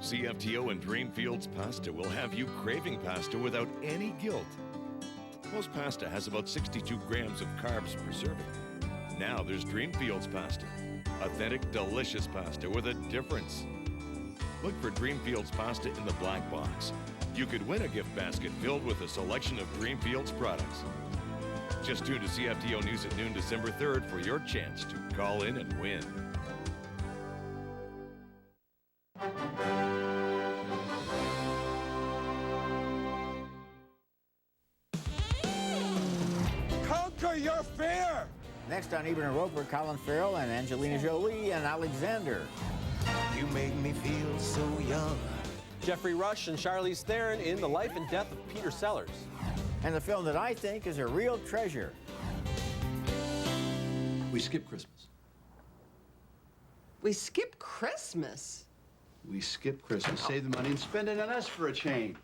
CFTO and Dreamfields pasta will have you craving pasta without any guilt. Most pasta has about 62 grams of carbs per serving. Now there's Dreamfields pasta. Authentic, delicious pasta with a difference. Look for Dreamfields pasta in the black box. You could win a gift basket filled with a selection of Dreamfields products. Just tune to CFTO News at noon December 3rd for your chance to call in and win. Conquer your fear! Next on EBERT ROEPER, Colin Farrell and Angelina Jolie and Alexander. You made me feel so young. Jeffrey Rush and Charlize Theron in The Life and Death of Peter Sellers. And the film that I think is a real treasure. We skip Christmas. We skip Christmas? We skip Christmas, save the money, and spend it on us for a change.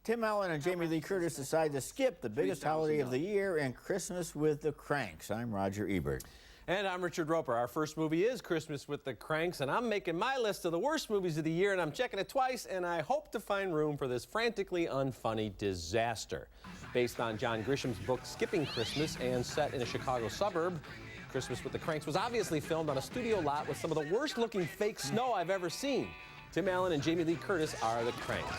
Tim Allen and Jamie Lee Curtis decide to skip the biggest holiday of the year and Christmas with the Cranks. I'm Roger Ebert. And I'm Richard Roeper. Our first movie is Christmas with the Cranks, and I'm making my list of the worst movies of the year, and I'm checking it twice, and I hope to find room for this frantically unfunny disaster. Based on John Grisham's book Skipping Christmas and set in a Chicago suburb, Christmas with the Cranks was obviously filmed on a studio lot with some of the worst-looking fake snow I've ever seen. Tim Allen and Jamie Lee Curtis are the Cranks.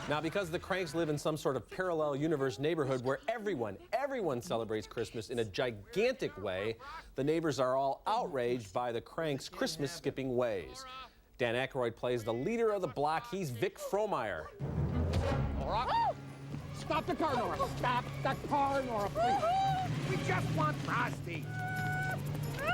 Now, because the Cranks live in some sort of parallel universe neighborhood where everyone celebrates Christmas in a gigantic way, the neighbors are all outraged by the Cranks' Christmas-skipping ways. Dan Aykroyd plays the leader of the block. He's Vic Frohmeyer. Nora, stop the car, Nora. Stop the car, Nora, please. We just want Frosty.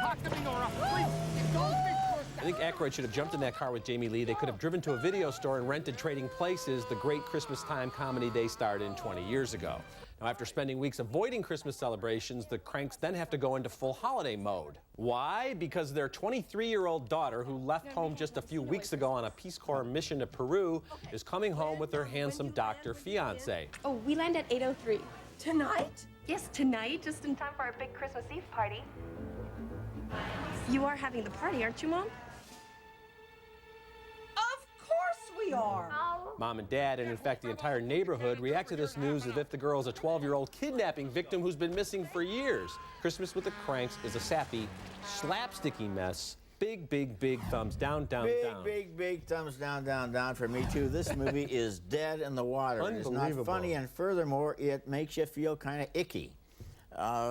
Talk to me, Nora, please. Indulge me. I think Aykroyd should have jumped in that car with Jamie Lee. They could have driven to a video store and rented Trading Places, the great Christmas time comedy they starred in 20 years ago. Now, after spending weeks avoiding Christmas celebrations, the Cranks then have to go into full holiday mode. Why? Because their 23-year-old daughter, who left home just a few weeks ago on a Peace Corps mission to Peru, is coming home with her handsome doctor fiancé. Oh, we land at 8:03. Tonight? Yes, tonight, just in time for our big Christmas Eve party. You are having the party, aren't you, Mom? Of course we are. Mom and Dad, and in fact the entire neighborhood, react to this news as if the girl is a 12-year-old kidnapping victim who's been missing for years. Christmas with the Cranks is a sappy, slapsticky mess. Big, big, big thumbs down, down, down. Big thumbs down, down, down for me, too. This movie is dead in the water. It's not funny, and furthermore, it makes you feel kind of icky.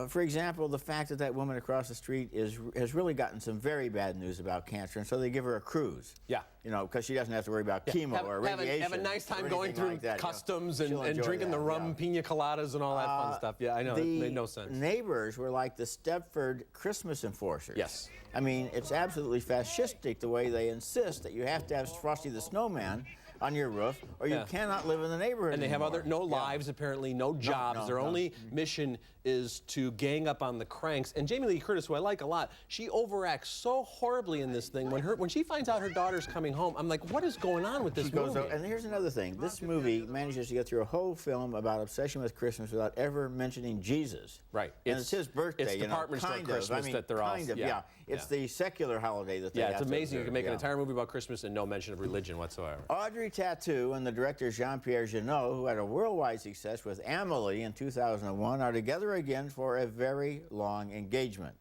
For example, the fact that that woman across the street has really gotten some very bad news about cancer, and so they give her a cruise. Yeah. You know, because she doesn't have to worry about chemo or radiation. Have a nice time going through like that, customs you know. and drinking the rum pina coladas and all that fun stuff. Yeah, I know. It made no sense. The neighbors were like the Stepford Christmas enforcers. Yes. I mean, it's absolutely fascistic the way they insist that you have to have Frosty the Snowman on your roof, or you cannot live in the neighborhood And they anymore. have no lives, apparently, no jobs. Their only mission is to gang up on the Cranks. And Jamie Lee Curtis, who I like a lot, she overacts so horribly in this thing. When she finds out her daughter's coming home, I'm like, what is going on with this movie? And here's another thing. This movie manages to get through a whole film about obsession with Christmas without ever mentioning Jesus. Right. And it's his birthday, It's department store Christmas that they're all... Yeah. It's the secular holiday that they have it's amazing. You can make an observe. entire movie about Christmas and no mention of religion whatsoever. Audrey Tautou and the director Jean-Pierre Jeunet, who had a worldwide success with Amélie in 2001, are together again for a very long engagement.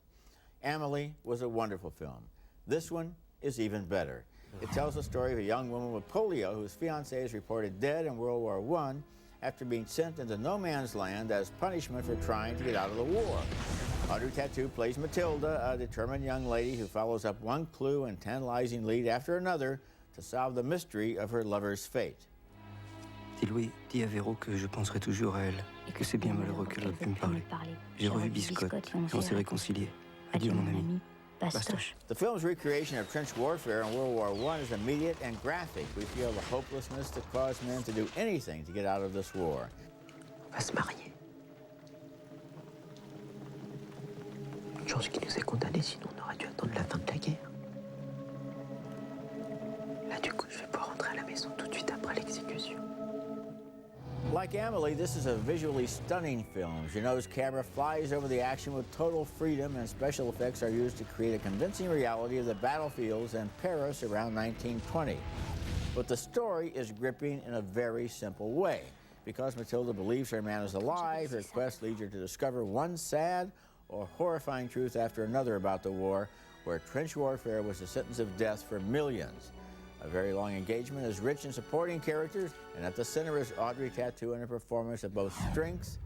Amélie was a wonderful film. This one is even better. It tells the story of a young woman with polio whose fiancé is reported dead in World War I after being sent into no man's land as punishment for trying to get out of the war. Audrey Tautou plays Matilda, a determined young lady who follows up one clue and tantalizing lead after another to solve the mystery of her lover's fate. Dis-Louis, dis à Véro que je penserai toujours à elle et que c'est bien malheureux qu'elle ait pu me parler. J'ai revu Biscotte et on s'est réconciliés. Adieu, mon ami. Bastoche. The film's recreation of trench warfare in World War I is immediate and graphic. We feel the hopelessness that caused men to do anything to get out of this war. On va se marier. Une chance qui nous est condamnée, sinon on aurait dû attendre la fin de la guerre. Là, du coup, je vais pouvoir rentrer à la maison tout de suite après l'exécution. Like Amelie, this is a visually stunning film. Jeannot's camera flies over the action with total freedom, and special effects are used to create a convincing reality of the battlefields and Paris around 1920. But the story is gripping in a very simple way. Because Matilda believes her man is alive, her quest leads her to discover one sad or horrifying truth after another about the war, where trench warfare was a sentence of death for millions. A Very Long Engagement is rich in supporting characters, and at the center is Audrey Tautou in a performance of both strength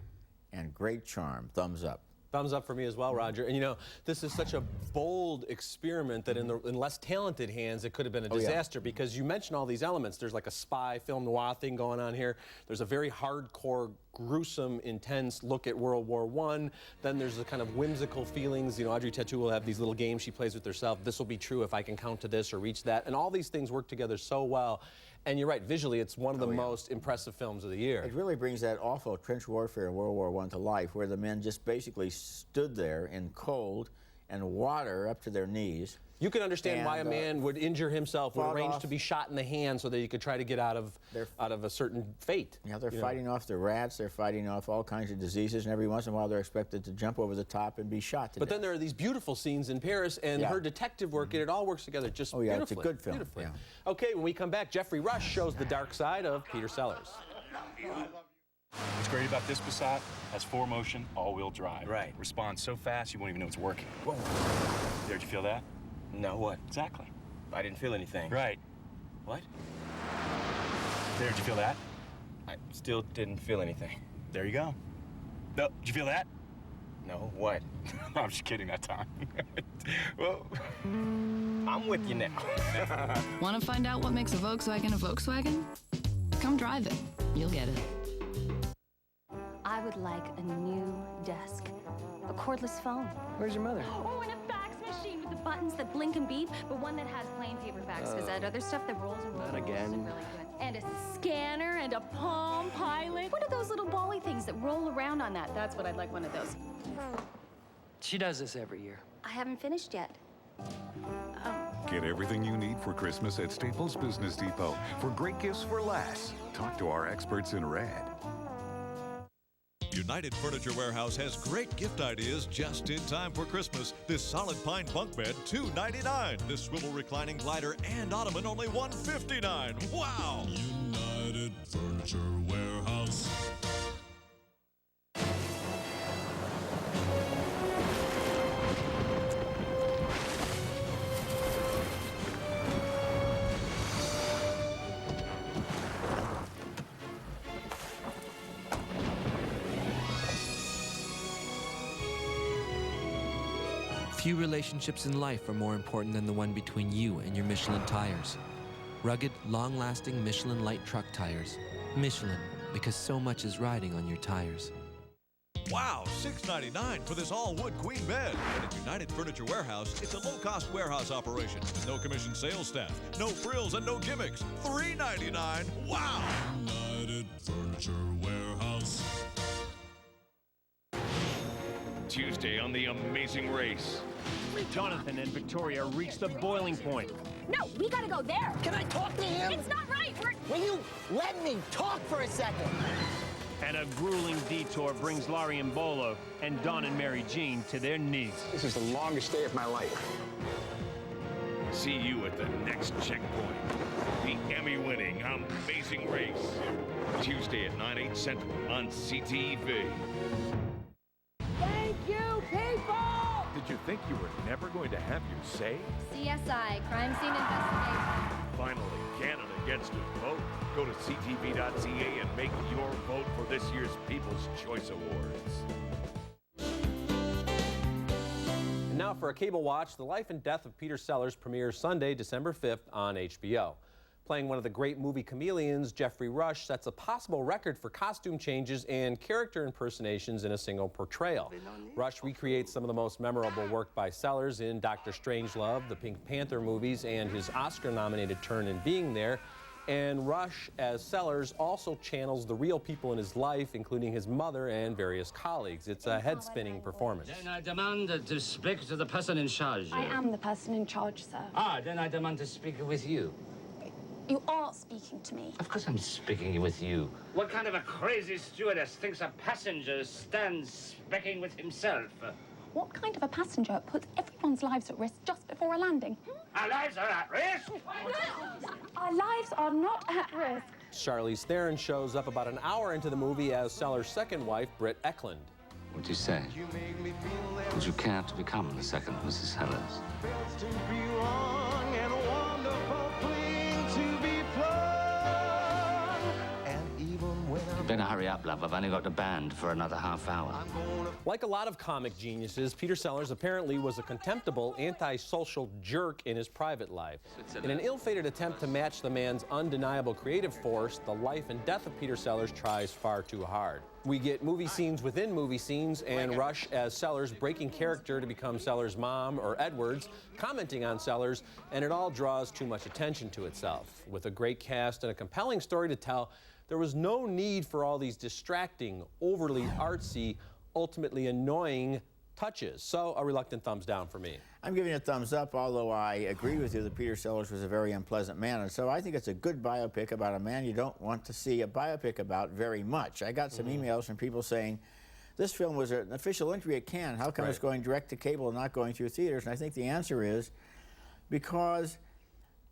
and great charm. Thumbs up. Thumbs up for me as well, Roger. And you know, this is such a bold experiment that in less talented hands, it could have been a disaster because you mentioned all these elements. There's like a spy film noir thing going on here. There's a very hardcore, gruesome, intense look at World War I. Then there's a kind of whimsical feelings. You know, Audrey Tautou will have these little games she plays with herself. This will be true if I can count to this or reach that. And all these things work together so well. And you're right, visually, it's one of the most impressive films of the year. It really brings that awful trench warfare in World War I to life, where the men just basically stood there in cold and water up to their knees. You can understand why a man would injure himself, would arrange to be shot in the hand so that he could try to get out of a certain fate. Yeah, they're fighting off the rats, they're fighting off all kinds of diseases, and every once in a while they're expected to jump over the top and be shot to death. But then there are these beautiful scenes in Paris, and her detective work, and it all works together just beautifully. It's a good film. Beautifully. Okay, when we come back, Jeffrey Rush shows the dark side of Peter Sellers. What's great about this Passat, has 4-motion, all-wheel drive. Right. Responds so fast you won't even know it's working. Whoa. Did you feel that? No, what? Exactly. I didn't feel anything. Right. What? There, did you feel that? I still didn't feel anything. There you go. No, did you feel that? No, what? I'm just kidding that time. Well, I'm with you now. Want to find out what makes a Volkswagen a Volkswagen? Come drive it. You'll get it. I would like a new desk. A cordless phone. Where's your mother? Oh, and a fax machine with the buttons that blink and beep, but one that has plain paper fax, because that other stuff that rolls and rolls Not again. isn't really good. And a scanner and a Palm Pilot. What are those little bally things that roll around on that? That's what I'd like one of those. She does this every year. I haven't finished yet. Get everything you need for Christmas at Staples Business Depot for great gifts for less. Talk to our experts in red. United Furniture Warehouse has great gift ideas just in time for Christmas. This solid pine bunk bed, $2.99. This swivel reclining glider and ottoman, only $1.59. Wow! United Furniture Warehouse. Few relationships in life are more important than the one between you and your Michelin tires. Rugged, long-lasting Michelin light truck tires. Michelin, because so much is riding on your tires. Wow, $6.99 for this all-wood queen bed. And at United Furniture Warehouse, it's a low-cost warehouse operation with no commission sales staff, no frills, and no gimmicks. $3.99. Wow! United Furniture Warehouse. Tuesday on The Amazing Race. Jonathan and Victoria reached the boiling point. No, we gotta go there. Can I talk to him? It's not right. Will you let me talk for a second? And a grueling detour brings Laurie and Bolo and Don and Mary Jean to their knees. This is the longest day of my life. See you at the next checkpoint. The Emmy-winning Amazing Race. Tuesday at 9/8 Central on CTV. Thank you, people! Did you think you were never going to have your say? CSI, Crime Scene Investigation. Finally, Canada gets to vote. Go to ctv.ca and make your vote for this year's People's Choice Awards. And now for a cable watch, The Life and Death of Peter Sellers premieres Sunday, December 5th on HBO. Playing one of the great movie chameleons, Jeffrey Rush sets a possible record for costume changes and character impersonations in a single portrayal. Rush recreates some of the most memorable work by Sellers in Dr. Strangelove, the Pink Panther movies, and his Oscar-nominated turn in Being There. And Rush, as Sellers, also channels the real people in his life, including his mother and various colleagues. It's a head-spinning performance. Then I demand to speak to the person in charge. I am the person in charge, sir. Ah, then I demand to speak with you. You are speaking to me. Of course I'm speaking with you. What kind of a crazy stewardess thinks a passenger stands specking with himself? What kind of a passenger puts everyone's lives at risk just before a landing? Our lives are at risk? Our lives are not at risk. Charlize Theron shows up about an hour into the movie as Sellers' second wife, Britt Eklund. What'd you say? Would you care to become the second Mrs. Sellers? You better hurry up, love. I've only got the band for another half hour. Like a lot of comic geniuses, Peter Sellers apparently was a contemptible, antisocial jerk in his private life. In an ill-fated attempt to match the man's undeniable creative force, the life and death of Peter Sellers tries far too hard. We get movie scenes within movie scenes, and Rush as Sellers breaking character to become Sellers' mom, or Edwards commenting on Sellers, and it all draws too much attention to itself. With a great cast and a compelling story to tell, there was no need for all these distracting, overly artsy, ultimately annoying touches. So a reluctant thumbs down for me. I'm giving it a thumbs up, although I agree with you that Peter Sellers was a very unpleasant man. And so I think it's a good biopic about a man you don't want to see a biopic about very much. I got some emails from people saying, this film was an official entry at Cannes. How come it's going direct to cable and not going through theaters? And I think the answer is because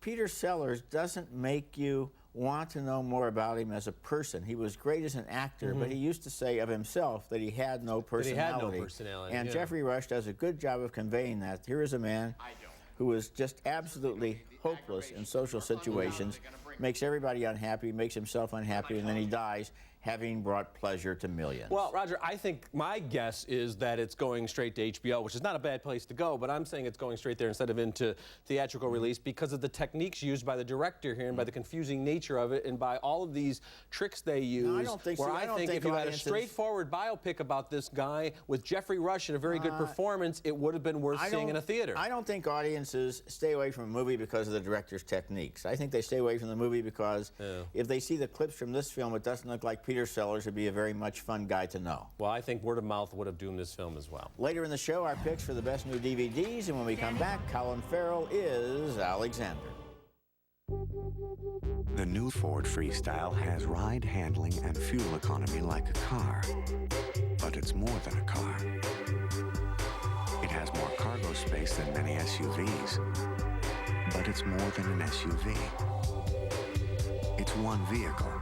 Peter Sellers doesn't make you want to know more about him as a person. He was great as an actor, but he used to say of himself that he had no personality. And Jeffrey Rush does a good job of conveying that. Here is a man who is just absolutely hopeless in social situations, makes everybody unhappy, makes himself unhappy, and then he dies having brought pleasure to millions. Well, Roger, I think my guess is that it's going straight to HBO, which is not a bad place to go, but I'm saying it's going straight there instead of into theatrical release because of the techniques used by the director here and by the confusing nature of it and by all of these tricks they use. No, I don't think so. I think if you had a straightforward biopic about this guy with Jeffrey Rush and a very good performance, it would have been worth seeing in a theater. I don't think audiences stay away from a movie because of the director's techniques. I think they stay away from the movie because if they see the clips from this film, it doesn't look like Peter Sellers would be a very much fun guy to know. Well, I think word of mouth would have doomed this film as well. Later in the show, our picks for the best new DVDs, and when we come back, Colin Farrell is Alexander. The new Ford Freestyle has ride, handling, and fuel economy like a car. But it's more than a car. It has more cargo space than many SUVs. But it's more than an SUV. It's one vehicle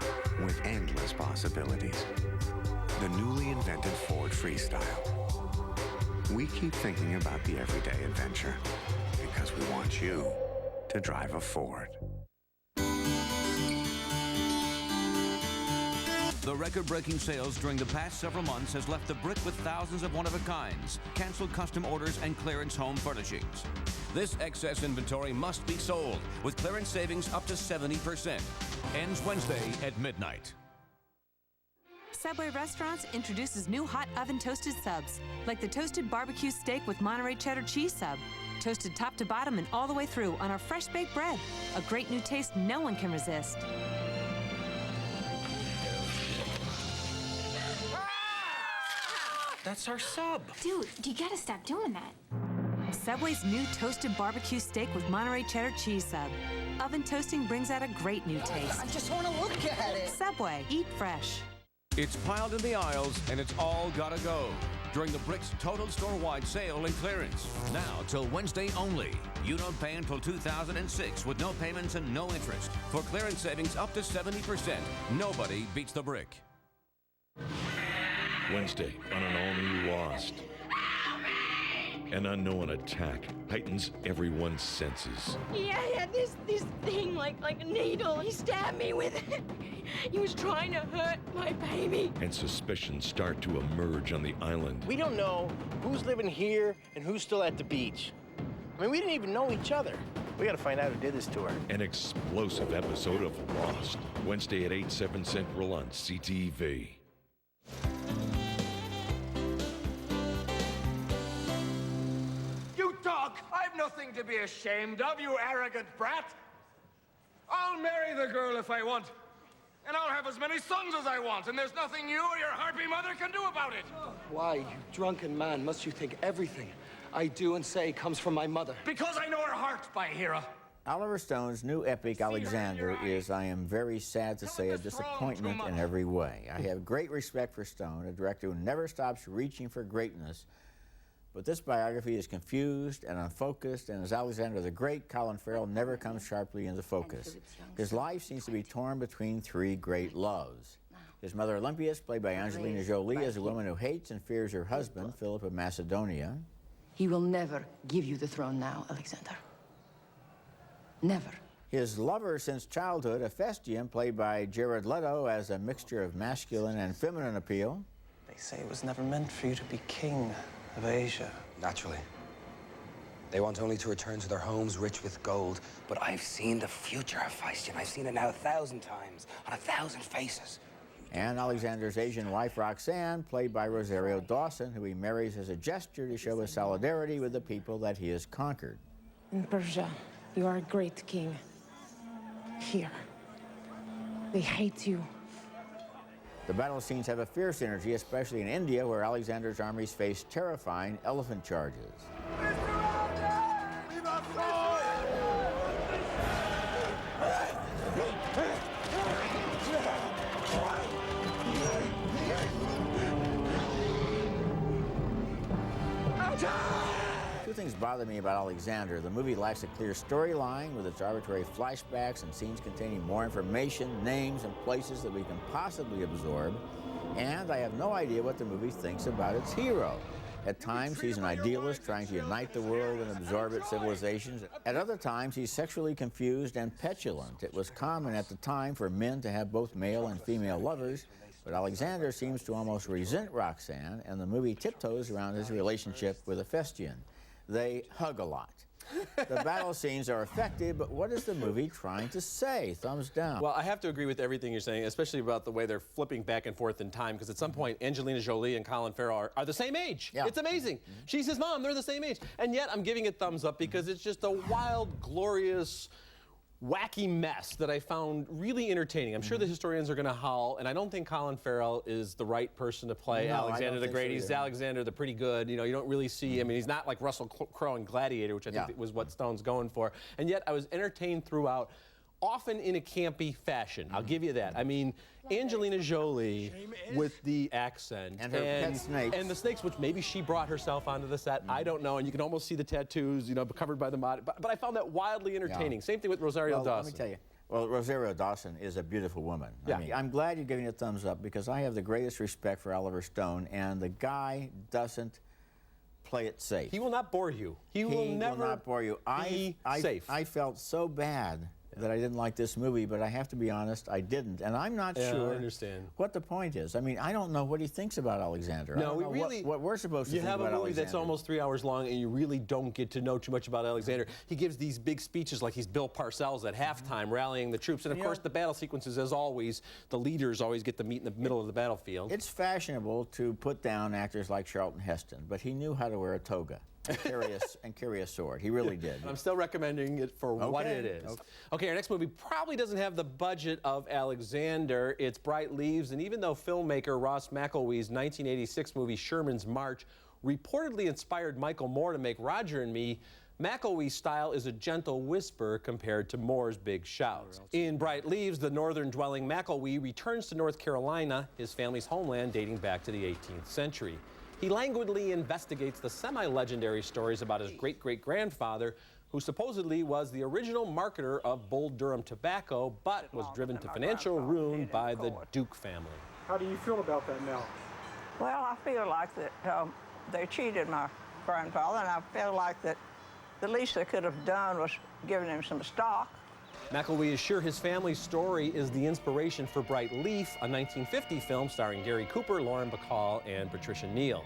with endless possibilities. The newly invented Ford Freestyle. We keep thinking about the everyday adventure because we want you to drive a Ford. The record-breaking sales during the past several months has left the brick with thousands of one-of-a-kinds, canceled custom orders, and clearance home furnishings. This excess inventory must be sold, with clearance savings up to 70%. Ends Wednesday at midnight. Subway Restaurants introduces new hot oven-toasted subs, like the toasted barbecue steak with Monterey cheddar cheese sub. Toasted top to bottom and all the way through on our fresh baked bread. A great new taste no one can resist. That's our sub. Dude, you gotta stop doing that. Subway's new toasted barbecue steak with Monterey cheddar cheese sub. Oven toasting brings out a great new taste. I just want to look at it. Subway, eat fresh. It's piled in the aisles, and it's all gotta go during the Brick's total store-wide sale and clearance. Now till Wednesday only. You don't pay until 2006 with no payments and no interest. For clearance savings up to 70%. Nobody beats the Brick. Wednesday on an all-new Lost. An unknown attack heightens everyone's senses. Yeah, this thing like a needle. He stabbed me with it. He was trying to hurt my baby. And suspicions start to emerge on the island. We don't know who's living here and who's still at the beach. I mean, we didn't even know each other. We gotta find out who did this to her. An explosive episode of Lost. Wednesday at 8, 7 Central on CTV. You dog! I've nothing to be ashamed of, you arrogant brat! I'll marry the girl if I want. And I'll have as many sons as I want, and there's nothing you or your harpy mother can do about it. Why, you drunken man, must you think everything I do and say comes from my mother? Because I know her heart, by Hera. Oliver Stone's new epic, Alexander, is, I am very sad to say, a disappointment in every way. I have great respect for Stone, a director who never stops reaching for greatness, but this biography is confused and unfocused, and as Alexander the Great, Colin Farrell never comes sharply into focus. His life seems to be torn between three great loves. His mother, Olympias, played by Angelina Jolie, is a woman who hates and fears her husband, Philip of Macedonia. He will never give you the throne now, Alexander. Never. His lover since childhood, Hephaestion, played by Jared Leto, as a mixture of masculine and feminine appeal. They say it was never meant for you to be king of Asia. Naturally. They want only to return to their homes rich with gold. But I've seen the future, Hephaestion. I've seen it now 1,000 times, on 1,000 faces. And Alexander's Asian wife, Roxanne, played by Rosario Dawson, who he marries as a gesture to show his solidarity with the people that he has conquered. In Persia, you are a great king. Here, they hate you. The battle scenes have a fierce energy, especially in India, where Alexander's armies face terrifying elephant charges. Two things bother me about Alexander. The movie lacks a clear storyline with its arbitrary flashbacks and scenes containing more information, names, and places that we can possibly absorb. And I have no idea what the movie thinks about its hero. At times, he's an idealist trying to unite the world and absorb its civilizations. At other times, he's sexually confused and petulant. It was common at the time for men to have both male and female lovers, but Alexander seems to almost resent Roxanne, and the movie tiptoes around his relationship with Hephaestion. They hug a lot. The battle scenes are effective, but what is the movie trying to say? Thumbs down. Well, I have to agree with everything you're saying, especially about the way they're flipping back and forth in time, because at some point, Angelina Jolie and Colin Farrell are the same age. Yeah. It's amazing. She's his mom. They're the same age. And yet, I'm giving it thumbs up because it's just a wild, glorious, wacky mess that I found really entertaining. I'm sure the historians are going to howl, and I don't think Colin Farrell is the right person to play Alexander the Great. He's Alexander the Pretty Good. You know, you don't really see, I mean, he's not like Russell Crowe in Gladiator, which I think was what Stone's going for. And yet I was entertained throughout, often in a campy fashion. I'll give you that. I mean, Angelina Jolie with the accent and her pet snakes. And the snakes, which maybe she brought herself onto the set. I don't know. And you can almost see the tattoos, you know, covered by the mod. But I found that wildly entertaining. Same thing with Rosario Dawson. Let me tell you. Well, Rosario Dawson is a beautiful woman. Yeah. I mean, I'm glad you're giving it a thumbs up because I have the greatest respect for Oliver Stone, and the guy doesn't play it safe. He will not bore you. He will never not bore you. safe. I felt so bad that I didn't like this movie, but I have to be honest, I didn't. And I'm not sure I understand. what the point is. I mean, I don't know what he thinks about Alexander. No, I don't know what we're supposed to think about Alexander. You have a movie that's almost 3 hours long, and you really don't get to know too much about Alexander. He gives these big speeches like he's Bill Parcells at halftime, rallying the troops. And, of course, the battle sequences, as always, the leaders always get to meet in the middle of the battlefield. It's fashionable to put down actors like Charlton Heston, but he knew how to wear a toga and carry a sword. He really did. I'm still recommending it for what it is. Okay, our next movie probably doesn't have the budget of Alexander. It's Bright Leaves, and even though filmmaker Ross McElwee's 1986 movie Sherman's March reportedly inspired Michael Moore to make Roger and Me, McElwee's style is a gentle whisper compared to Moore's big shouts. In Bright Leaves, the northern-dwelling McElwee returns to North Carolina, his family's homeland dating back to the 18th century. He languidly investigates the semi-legendary stories about his great-great-grandfather, who supposedly was the original marketer of Bull Durham tobacco, but was driven to financial ruin by the Duke family. How do you feel about that now? Well, I feel like that they cheated my grandfather, and I feel like that the least they could have done was giving him some stock. McElwee is sure his family's story is the inspiration for Bright Leaf, a 1950 film starring Gary Cooper, Lauren Bacall, and Patricia Neal.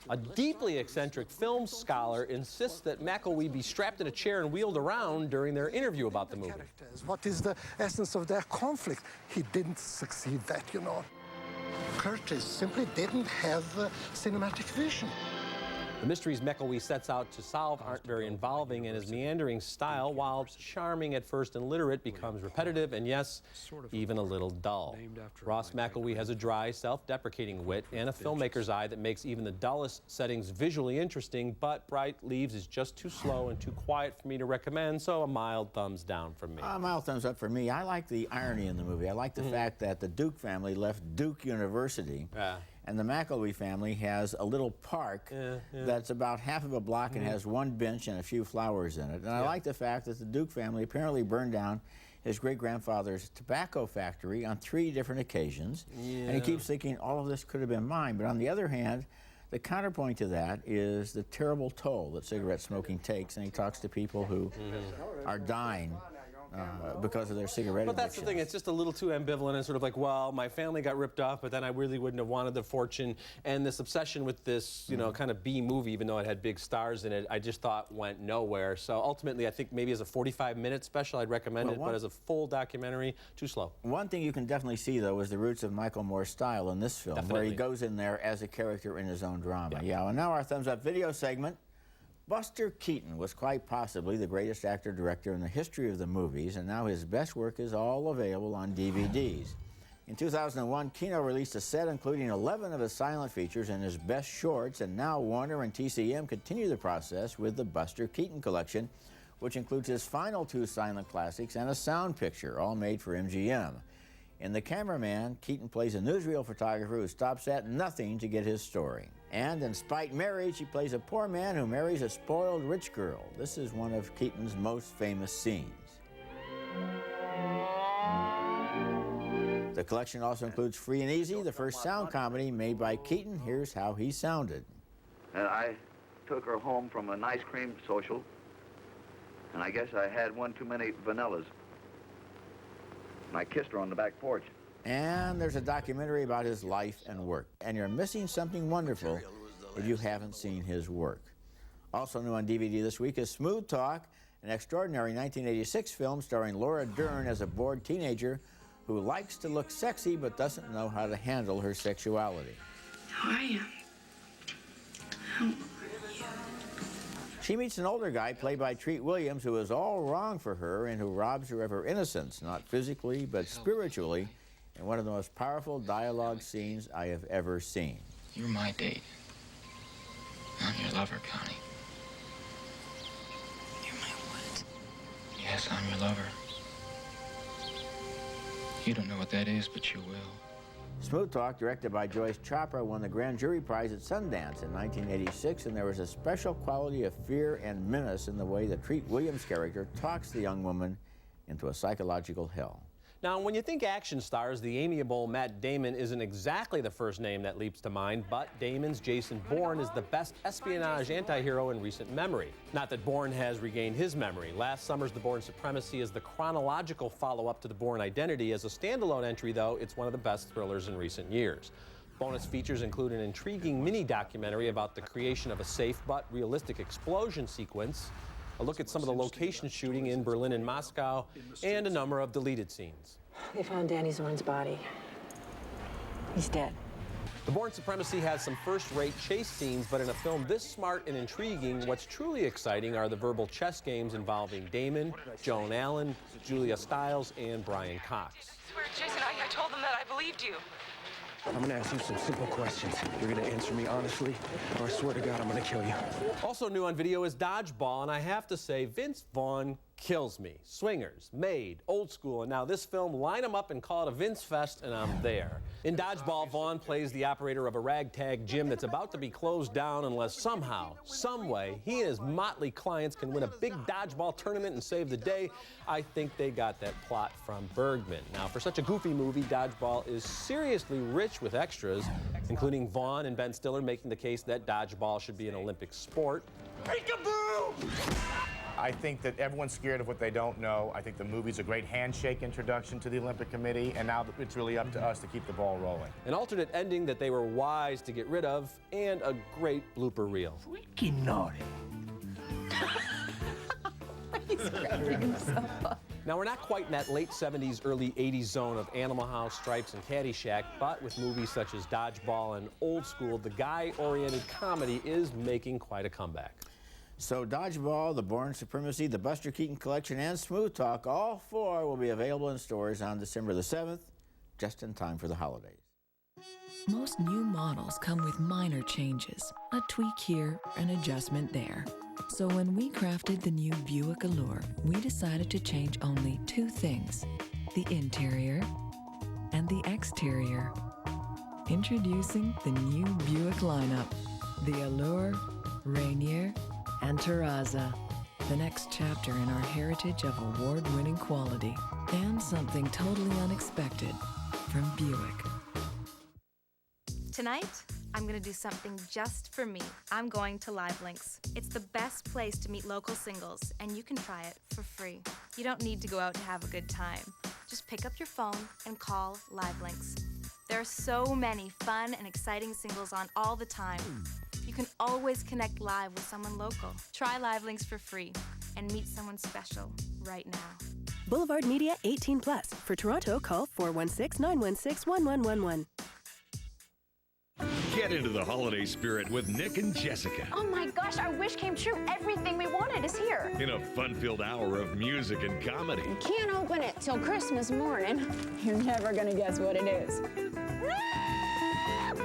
A deeply eccentric film scholar insists that McElwee be strapped in a chair and wheeled around during their interview about the movie. What is the essence of their conflict? He didn't succeed that, you know. Curtis simply didn't have cinematic vision. The mysteries McElwee sets out to solve aren't very involving, and his meandering style, while charming at first and literate, becomes repetitive and, yes, even a little dull. Ross McElwee has a dry, self-deprecating wit and a filmmaker's eye that makes even the dullest settings visually interesting, but Bright Leaves is just too slow and too quiet for me to recommend, so a mild thumbs down from me. A mild thumbs up for me. I like the irony in the movie. I like the fact that the Duke family left Duke University. And the McElwee family has a little park that's about half of a block and has one bench and a few flowers in it. And I like the fact that the Duke family apparently burned down his great-grandfather's tobacco factory on 3 different occasions. And he keeps thinking, all of this could have been mine. But on the other hand, the counterpoint to that is the terrible toll that cigarette smoking takes. And he talks to people who are dying because of their cigarette addiction. But that's the thing, it's just a little too ambivalent and sort of like, well, my family got ripped off, but then I really wouldn't have wanted the fortune. And this obsession with this, you know, kind of B movie, even though it had big stars in it, I just thought went nowhere. So ultimately, I think maybe as a 45-minute special, I'd recommend it, but as a full documentary, too slow. One thing you can definitely see, though, is the roots of Michael Moore's style in this film, where he goes in there as a character in his own drama. Yeah, and now our Thumbs Up video segment. Buster Keaton was quite possibly the greatest actor-director in the history of the movies, and now his best work is all available on DVDs. In 2001, Kino released a set including 11 of his silent features and his best shorts, and now Warner and TCM continue the process with the Buster Keaton collection, which includes his final 2 silent classics and a sound picture, all made for MGM. In The Cameraman, Keaton plays a newsreel photographer who stops at nothing to get his story. And in Spite Marriage, he plays a poor man who marries a spoiled rich girl. This is one of Keaton's most famous scenes. The collection also includes Free and Easy, the first sound comedy made by Keaton. Here's how he sounded. And I took her home from an ice cream social, and I guess I had one too many vanillas. And I kissed her on the back porch. And there's a documentary about his life and work. And you're missing something wonderful if you haven't seen his work. Also new on DVD this week is Smooth Talk, an extraordinary 1986 film starring Laura Dern as a bored teenager who likes to look sexy but doesn't know how to handle her sexuality. How are you? She meets an older guy played by Treat Williams who is all wrong for her and who robs her of her innocence, not physically but spiritually, in one of the most powerful dialogue scenes I have ever seen. You're my date. I'm your lover, Connie. You're my what? Yes, I'm your lover. You don't know what that is, but you will. Smooth Talk, directed by Joyce Chopra, won the Grand Jury Prize at Sundance in 1986, and there was a special quality of fear and menace in the way that Treat Williams' character talks the young woman into a psychological hell. Now, when you think action stars, the amiable Matt Damon isn't exactly the first name that leaps to mind, but Damon's Jason Bourne is the best espionage anti-hero in recent memory. Not that Bourne has regained his memory. Last summer's The Bourne Supremacy is the chronological follow-up to The Bourne Identity. As a standalone entry, though, it's one of the best thrillers in recent years. Bonus features include an intriguing mini-documentary about the creation of a safe but realistic explosion sequence, a look at some of the location shooting in Berlin and Moscow, and a number of deleted scenes. They found Danny Zorn's body. He's dead. The Bourne Supremacy has some first-rate chase scenes, but in a film this smart and intriguing, what's truly exciting are the verbal chess games involving Damon, Joan Allen, Julia Stiles, and Brian Cox. I swear, Jason, I told them that I believed you. I'm gonna ask you some simple questions. You're gonna answer me honestly, or I swear to God I'm gonna kill you. Also new on video is Dodgeball, and I have to say, Vince Vaughn kills me. Swingers, Made, Old School, and now this film, line them up and call it a Vince Fest, and I'm there. In Dodgeball, Vaughn plays the operator of a ragtag gym that's about to be closed down unless somehow, someway, he and his motley clients can win a big dodgeball tournament and save the day. I think they got that plot from Bergman. Now, for such a goofy movie, Dodgeball is seriously rich with extras, including Vaughn and Ben Stiller making the case that dodgeball should be an Olympic sport. Peekaboo! I think that everyone's scared of what they don't know. I think the movie's a great handshake introduction to the Olympic Committee, and now it's really up to us to keep the ball rolling. An alternate ending that they were wise to get rid of, and a great blooper reel. Freaking naughty. He's cracking himself up. Now, we're not quite in that late 70s, early 80s zone of Animal House, Stripes, and Caddyshack, but with movies such as Dodgeball and Old School, the guy-oriented comedy is making quite a comeback. So Dodgeball, The Bourne Supremacy, The Buster Keaton Collection, and Smooth Talk, all four will be available in stores on December the 7th, just in time for the holidays. Most new models come with minor changes, a tweak here, an adjustment there. So when we crafted the new Buick Allure, we decided to change only two things, the interior and the exterior. Introducing the new Buick lineup, the Allure, Rainier, and Terrazza. The next chapter in our heritage of award-winning quality and something totally unexpected from Buick. Tonight, I'm gonna do something just for me. I'm going to Live Links. It's the best place to meet local singles, and you can try it for free. You don't need to go out to have a good time. Just pick up your phone and call Live Links. There are so many fun and exciting singles on all the time. You can always connect live with someone local. Try Live Links for free and meet someone special right now. Boulevard Media 18+. For Toronto, call 416-916-1111. Get into the holiday spirit with Nick and Jessica. Oh my gosh, our wish came true. Everything we wanted is here. In a fun-filled hour of music and comedy. You can't open it till Christmas morning. You're never gonna guess what it is.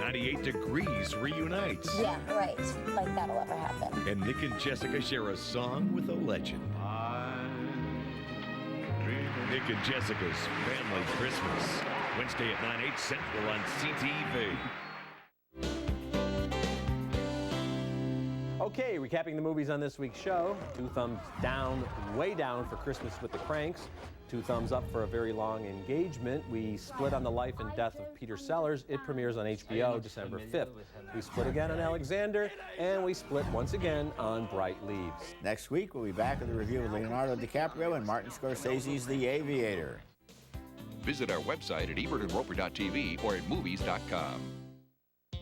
98 Degrees reunites. Yeah, right. Like that'll ever happen. And Nick and Jessica share a song with a legend. Nick and Jessica's Family Christmas. Wednesday at 9, 8 Central on CTV. Okay, recapping the movies on this week's show. 2 thumbs down, way down for Christmas with the Cranks. 2 thumbs up for A Very Long Engagement. We split on the life and death of Peter Sellers. It premieres on HBO December 5th. We split again on Alexander, and we split once again on Bright Leaves. Next week, we'll be back with a review of Leonardo DiCaprio and Martin Scorsese's The Aviator. Visit our website at EBERTROEPER.TV or at movies.com.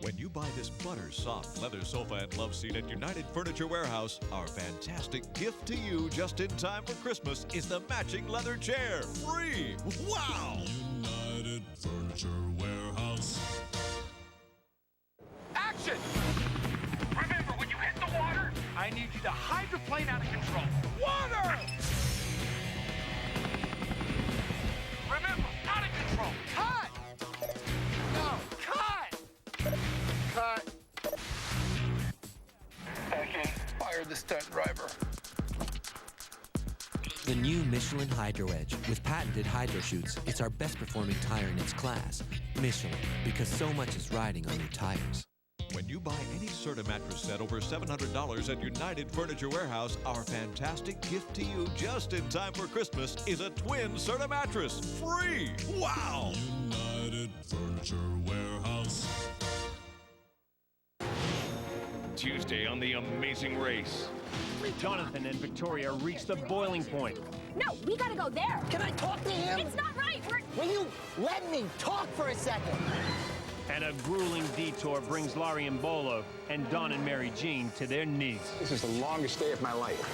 When you buy this butter-soft leather sofa and love seat at United Furniture Warehouse, our fantastic gift to you just in time for Christmas is the matching leather chair. Free! Wow! United Furniture Warehouse. Action! Remember, when you hit the water, I need you to hydroplane out of control. Water! Remember, out of control. Cut! No, cut! Cut. Back in. Fire the stunt driver. The new Michelin Hydro Edge with patented hydro chutes. It's our best performing tire in its class. Michelin, because so much is riding on your tires. When you buy any Serta mattress set over $700 at United Furniture Warehouse, our fantastic gift to you just in time for Christmas is a twin Serta mattress. Free! Wow! United Furniture Warehouse. Tuesday on The Amazing Race. Jonathan and Victoria reached the boiling point. No, we gotta go there. Can I talk to him? It's not right. Will you let me talk for a second? And a grueling detour brings Laurie and Bolo and Don and Mary Jean to their knees. This is the longest day of my life.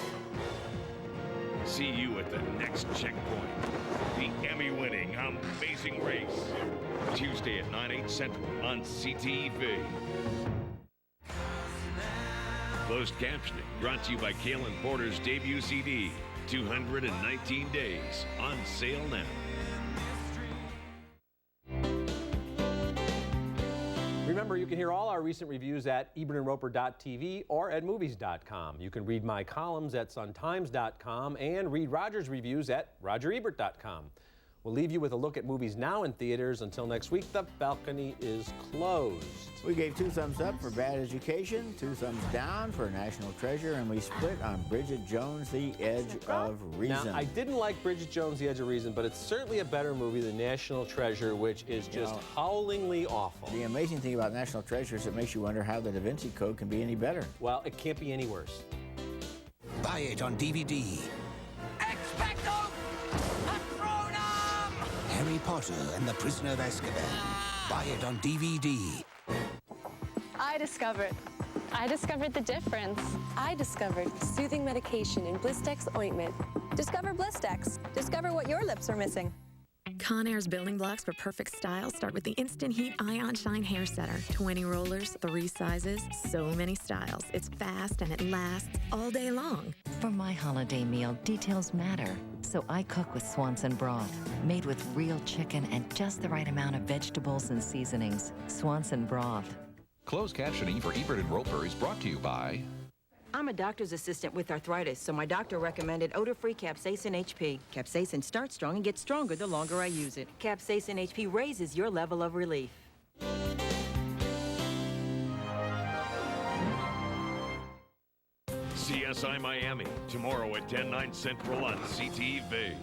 See you at the next checkpoint. The Emmy-winning Amazing Race. Tuesday at 9, 8 Central on CTV. Closed captioning brought to you by Kalen Porter's debut CD, 219 Days, on sale now. Remember, you can hear all our recent reviews at EbertRoeper.TV or at movies.com. You can read my columns at suntimes.com and read Roger's reviews at RogerEbert.com. We'll leave you with a look at movies now in theaters. Until next week, the balcony is closed. We gave 2 thumbs up for Bad Education, 2 thumbs down for National Treasure, and we split on Bridget Jones, The Edge of Reason. Now, I didn't like Bridget Jones, The Edge of Reason, but it's certainly a better movie than National Treasure, which is just howlingly awful. The amazing thing about National Treasure is it makes you wonder how the Da Vinci Code can be any better. Well, it can't be any worse. Buy it on DVD. Expecto Patronum! Harry Potter and the Prisoner of Azkaban. Buy it on DVD. I discovered the difference. I discovered soothing medication in Blistex ointment. Discover Blistex. Discover what your lips are missing. Conair's building blocks for perfect style start with the Instant Heat Ion Shine Hair Setter. 20 rollers, 3 sizes, so many styles. It's fast and it lasts all day long. For my holiday meal, details matter. So I cook with Swanson broth, made with real chicken and just the right amount of vegetables and seasonings. Swanson broth. Closed captioning for Ebert and Roeper is brought to you by... I'm a doctor's assistant with arthritis, so my doctor recommended odor-free Capsaicin HP. Capsaicin starts strong and gets stronger the longer I use it. Capsaicin HP raises your level of relief. CSI Miami, tomorrow at 10, 9 Central on CTV.